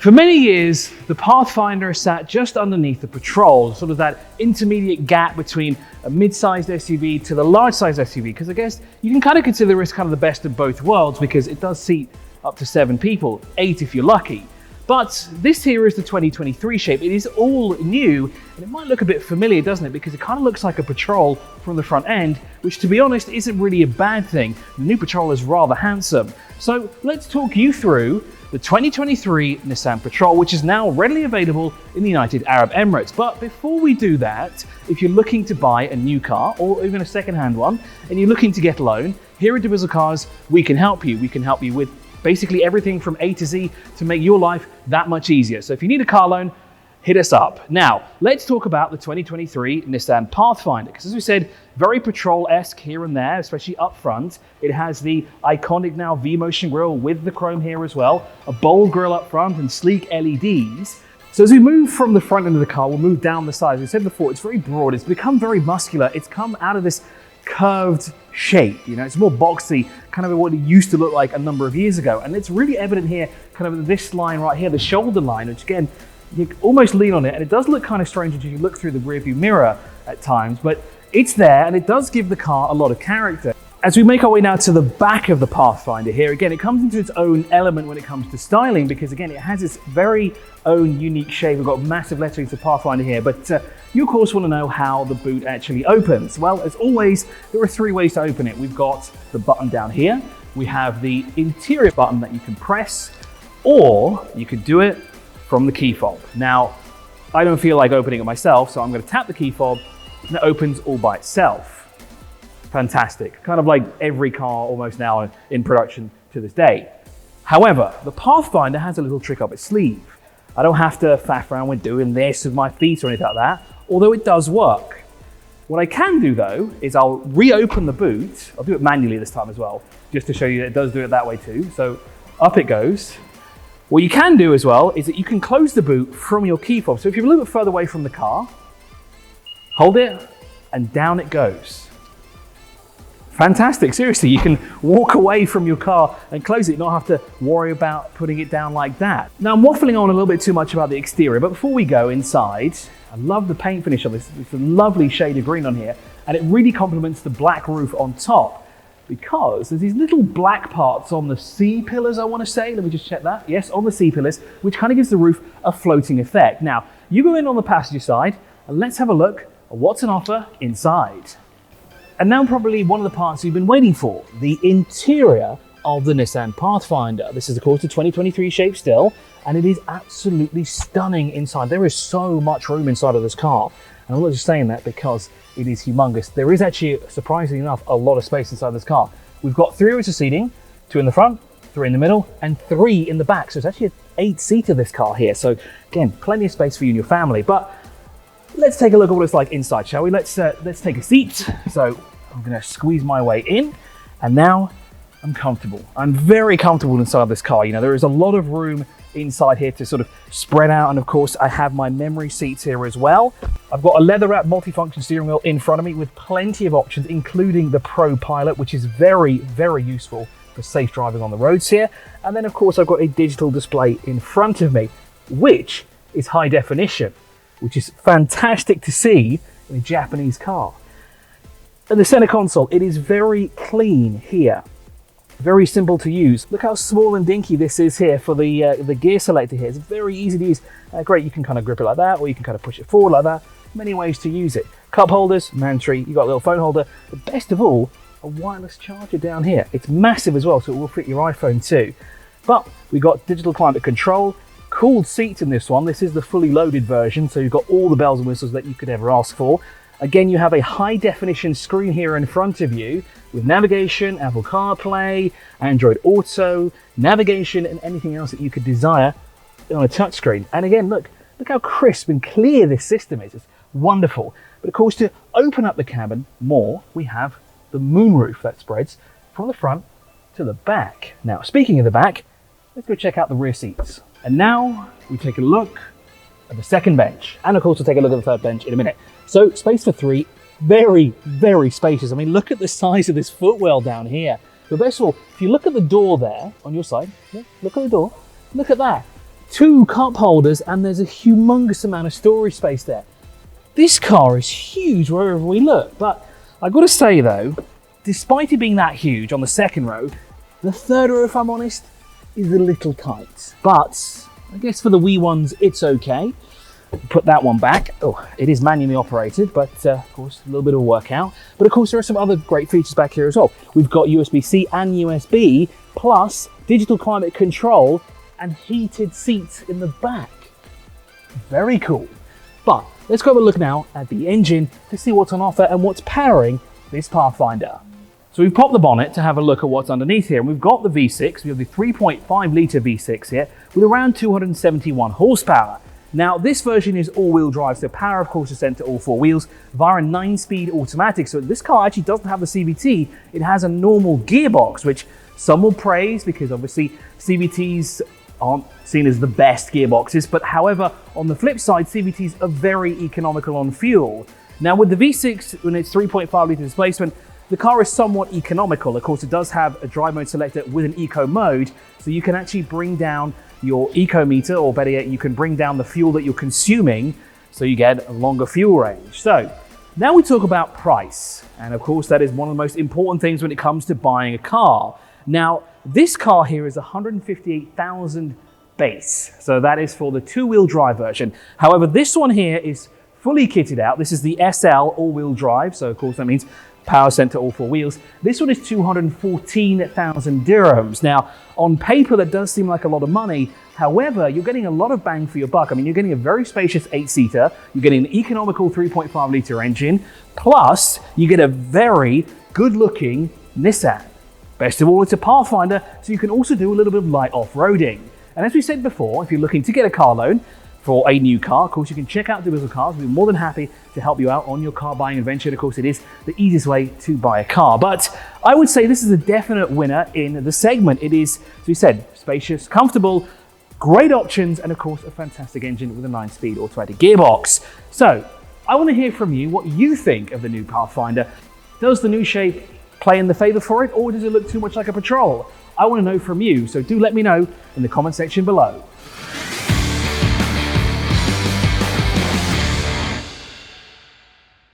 For many years, the Pathfinder sat just underneath the Patrol, sort of that intermediate gap between a mid-sized SUV to the large-sized SUV, because I guess you can kind of consider this kind of the best of both worlds, because it does seat up to 7 people, 8 if you're lucky. But this here is the 2023 shape. It is all new, and it might look a bit familiar, doesn't it? Because it kind of looks like a Patrol from the front end, which to be honest isn't really a bad thing. The new Patrol is rather handsome. So let's talk you through the 2023 Nissan Patrol, which is now readily available in the United Arab Emirates. But before we do that, if you're looking to buy a new car or even a second-hand one, and you're looking to get a loan, here at dubizzle Cars, we can help you. We can help you with basically everything from A to Z to make your life that much easier. So if you need a car loan, hit us up. Now, let's talk about the 2023 Nissan Pathfinder, because as we said, very Patrol-esque here and there, especially up front. It has the iconic now V-Motion grille with the chrome here as well, a bold grille up front and sleek LEDs. So as we move from the front end of the car, we'll move down the side. As we said before, it's very broad, it's become very muscular, it's come out of this curved shape, you know, it's more boxy, kind of what it used to look like a number of years ago. And it's really evident here, kind of this line right here, the shoulder line, which again, you almost lean on it, and it does look kind of strange as you look through the rearview mirror at times, but it's there and it does give the car a lot of character. As we make our way now to the back of the Pathfinder here, again, it comes into its own element when it comes to styling, because again, it has its very own unique shape. We've got massive lettering to Pathfinder here, but you of course want to know how the boot actually opens. Well, as always, there are 3 ways to open it. We've got the button down here, we have the interior button that you can press, or you could do it from the key fob. Now, I don't feel like opening it myself, so I'm going to tap the key fob and it opens all by itself. Fantastic. Kind of like every car almost now in production to this day. However, the Pathfinder has a little trick up its sleeve. I don't have to faff around with doing this with my feet or anything like that, although it does work. What I can do though, is I'll reopen the boot. I'll do it manually this time as well, just to show you that it does do it that way too. So up it goes. What you can do as well is that you can close the boot from your key fob. So if you're a little bit further away from the car, hold it and down it goes. Fantastic, seriously, you can walk away from your car and close it, not have to worry about putting it down like that. Now I'm waffling on a little bit too much about the exterior, but before we go inside, I love the paint finish of this. It's a lovely shade of green on here, and it really complements the black roof on top, because there's these little black parts on the C-pillars, I want to say. Let me just check that. Yes, on the C-pillars, which kind of gives the roof a floating effect. Now, you go in on the passenger side, and let's have a look at what's on offer inside. And now probably one of the parts you've been waiting for, the interior of the Nissan Pathfinder. This is of course the 2023 shape still, and it is absolutely stunning inside. There is so much room inside of this car. And I'm not just saying that because it is humongous. There is actually, surprisingly enough, a lot of space inside this car. We've got 3 rows of seating, 2 in the front, 3 in the middle, and 3 in the back. So it's actually an 8-seater this car here. So again, plenty of space for you and your family. But let's take a look at what it's like inside, shall we? Let's take a seat. So I'm gonna squeeze my way in, and now I'm comfortable. I'm very comfortable inside this car. You know, there is a lot of room inside here to sort of spread out, and of course I have my memory seats here as well. I've got a leather wrapped multifunction steering wheel in front of me with plenty of options, including the Pro Pilot, which is very, very useful for safe driving on the roads here. And then of course I've got a digital display in front of me, which is high definition, which is fantastic to see in a Japanese car. And the center console, it is very clean here. Very simple to use. Look how small and dinky this is here for the gear selector here. It's very easy to use. Great, you can kind of grip it like that, or you can kind of push it forward like that. Many ways to use it. Cup holders, mandatory. You've got a little phone holder. But best of all, a wireless charger down here. It's massive as well, so it will fit your iPhone too. But we've got digital climate control, cooled seats in this one. This is the fully loaded version, so you've got all the bells and whistles that you could ever ask for. Again, you have a high definition screen here in front of you with navigation, Apple CarPlay, Android Auto, navigation, and anything else that you could desire on a touchscreen. And again, look how crisp and clear this system is. It's wonderful. But of course, to open up the cabin more, we have the moonroof that spreads from the front to the back. Now, speaking of the back, let's go check out the rear seats. And now we take a look at the second bench. And of course, we'll take a look at the third bench in a minute. So space for 3, very, very spacious. I mean, look at the size of this footwell down here. But best of all, if you look at the door there on your side, yeah, look at the door, look at that. 2 cup holders, and there's a humongous amount of storage space there. This car is huge wherever we look, but I've got to say though, despite it being that huge on the second row, the third row, if I'm honest, is a little tight. But I guess for the wee ones, it's okay. Put that one back. Oh, it is manually operated, but of course, a little bit of a workout. But of course, there are some other great features back here as well. We've got USB-C and USB, plus digital climate control and heated seats in the back. Very cool. But let's go have a look now at the engine to see what's on offer and what's powering this Pathfinder. So we've popped the bonnet to have a look at what's underneath here, and we've got the V6. We have the 3.5 litre V6 here with around 271 horsepower. Now this version is all-wheel drive, so power of course is sent to all 4 wheels via a 9-speed automatic. So this car actually doesn't have the CVT, it has a normal gearbox, which some will praise because obviously CVTs aren't seen as the best gearboxes, but however, on the flip side, CVTs are very economical on fuel. Now with the V6, when it's 3.5 litre displacement, the car is somewhat economical. Of course, it does have a drive mode selector with an eco mode, so you can actually bring down your eco meter, or better yet, you can bring down the fuel that you're consuming, so you get a longer fuel range. So now we talk about price, and of course that is one of the most important things when it comes to buying a car. Now this car here is 158,000 base, so that is for the 2-wheel drive version. However, this one here is fully kitted out. This is the SL all-wheel drive, so of course that means power sent to all 4 wheels. This one is 214,000 dirhams. Now, on paper, that does seem like a lot of money. However, you're getting a lot of bang for your buck. I mean, you're getting a very spacious 8-seater, you're getting an economical 3.5 litre engine, plus you get a very good-looking Nissan. Best of all, it's a Pathfinder, so you can also do a little bit of light off-roading. And as we said before, if you're looking to get a car loan for a new car, of course, you can check out dubizzle Cars. We'll be more than happy to help you out on your car buying adventure. And of course, it is the easiest way to buy a car. But I would say this is a definite winner in the segment. It is, as we said, spacious, comfortable, great options, and of course, a fantastic engine with a 9-speed automatic gearbox. So I want to hear from you what you think of the new Pathfinder. Does the new shape play in the favor for it, or does it look too much like a Patrol? I want to know from you, so do let me know in the comment section below.